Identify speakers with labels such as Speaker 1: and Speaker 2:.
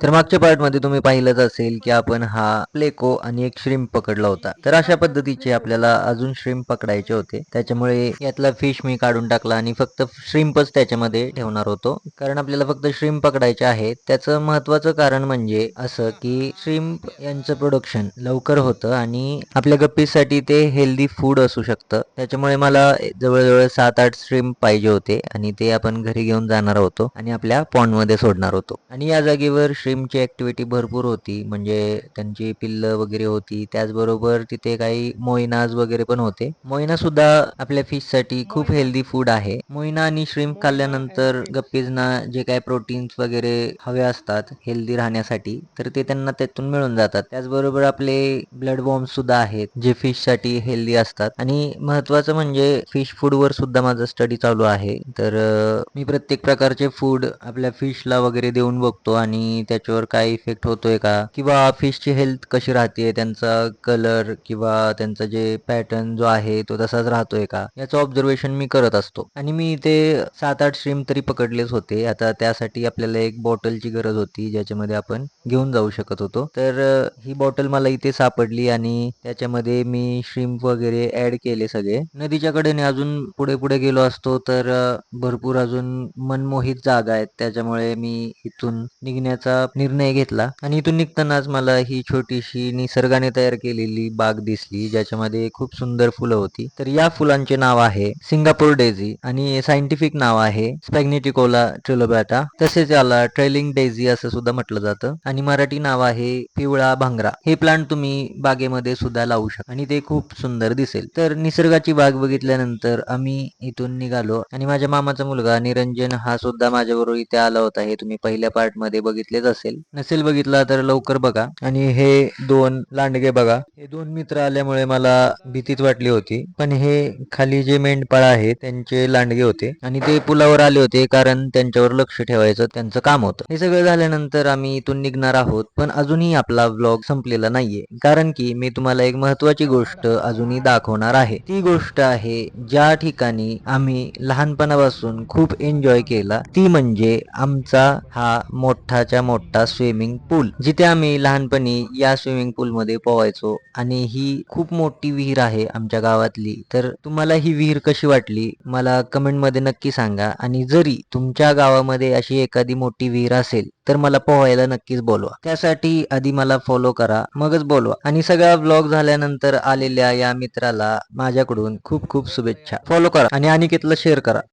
Speaker 1: तर मागच्या पार्टमध्ये तुम्ही पाहिलंच असेल की आपण हा प्लेको आणि एक श्रिम्प पकडला होता. तर अशा पद्धतीचे आपल्याला अजून श्रिम्प पकडायचे होते. त्याच्यामुळे यातला फिश मी काढून टाकला आणि फक्त श्रिम्पच त्याच्यामध्ये ठेवणार होतो. कारण आपल्याला फक्त श्रिम्प पकडायचे आहेत. त्याचं महत्त्वाचं कारण म्हणजे असं की श्रिम्प यांचं प्रोडक्शन लवकर होतं आणि आपल्या गप्पीसाठी ते हेल्दी फूड असू शकतं. त्याच्यामुळे मला जवळजवळ 7-8 श्रिम्प पाहिजे होते आणि ते आपण घरी घेऊन जाणार होतो आणि आपल्या पॉन्डमध्ये सोडणार होतो. आणि या जागेवर श्रिम्पची ॲक्टिव्हिटी भरपूर होती. म्हणजे त्यांची पिल्लं वगैरे होती. त्याचबरोबर तिथे काही मोईनाज वगैरे पण होते. मोईना सुद्धा आपल्या फिशसाठी खूप हेल्दी फूड आहे. मोईना आणि श्रिम्प खाल्ल्यानंतर गप्पीजना जे काही प्रोटीन्स वगैरे हवे असतात हेल्दी राहण्यासाठी, तर ते त्यांना त्यातून मिळून जातात. त्याचबरोबर आपले ब्लड वॉर्म्स सुद्धा आहेत, जे फिशसाठी हेल्दी असतात. आणि महत्त्वाचं म्हणजे फिश फूडवर सुद्धा माझा स्टडी चालू आहे. तर मी प्रत्येक प्रकारचे फूड आपल्या फिशला वगैरे देऊन बघतो आणि त्याच्यावर काय इफेक्ट होतोय का, किंवा फिशची हेल्थ कशी राहते, त्यांचा कलर किंवा त्यांचा जे पॅटर्न जो आहे तो तसाच राहतोय का, याचं ऑब्झर्वेशन मी करत असतो. आणि मी इथे 7-8 श्रिम्प तरी पकडलेच होते. आता त्यासाठी आपल्याला एक बॉटलची गरज होती ज्याच्यामध्ये आपण घेऊन जाऊ शकत होतो. तर ही बॉटल मला इथे सापडली आणि त्याच्यामध्ये मी श्रिम्प वगैरे ॲड केले सगळे. नदीच्या कडेने अजून पुढे पुढे गेलो असतो तर भरपूर अजून मनमोहित जागा आहेत. त्याच्यामुळे मी इथून निघण्याचा निर्णय घेतला आणि इथून निघतानाच मला ही छोटीशी निसर्गाने तयार केलेली बाग दिसली, ज्याच्यामध्ये खूप सुंदर फुलं होती. तर या फुलांचे नाव आहे सिंगापूर डेझी आणि सायंटिफिक नाव आहे स्पॅग्नेटिकोला ट्रिलोबॅटा. तसेच याला ट्रेलिंग डेझी असं सुद्धा म्हटलं जातं आणि मराठी नाव आहे पिवळा भांगरा. हे प्लांट तुम्ही बागेमध्ये सुद्धा लावू शकता आणि ते खूप सुंदर दिसेल. तर निसर्गाची बाग बघितल्यानंतर आम्ही इथून निघालो आणि माझ्या मामाचा मुलगा निरंजन हा सुद्धा माझ्याबरोबर इथे आला होता. हे तुम्ही पहिल्या पार्ट मध्ये बघितलेच असेल. नसेल बघितला तर लवकर बघा. आणि हे 2 लांडगे बघा. हे 2 मित्र आल्यामुळे मला भीतीच वाटली होती. पण हे खाली जे मेंढपाळ आहेत त्यांचे लांडगे होते आणि ते पुलावर आले होते कारण त्यांच्यावर लक्ष ठेवायचं त्यांचं काम होतं. हे सगळं झाल्यानंतर आम्ही इथून निघणार आहोत. पण अजूनही आपला व्लॉग संपलेला नाहीये. कारण की मी तुम्हाला एक महत्त्वाची गोष्ट अजूनही दाखवणार आहे. ती गोष्ट आहे ज्या ठिकाणी आम्ही लहानपणापासून खूप एन्जॉय केला, ती म्हणजे आमचा हा मोठाच्या मोठा स्विमिंग पूल. जिथे आम्ही लहानपणी या स्विमिंग पूलमध्ये पोहायचो आणि ही खूप मोठी विहीर आहे आमच्या गावातली. तर तुम्हाला ही विहीर कशी वाटली मला कमेंटमध्ये नक्की सांगा. आणि जरी तुमच्या गावामध्ये अशी एखादी मोठी विहीर असेल तर मला पोहायला नक्कीच बोलवा. त्यासाठी आधी मला फॉलो करा, मगच बोलवा. आणि सगळा व्लॉग झाल्यानंतर आलेल्या या मित्राला माझ्याकडून खूप खूप शुभेच्छा. फॉलो करा आणि अनिकेतला शेअर करा.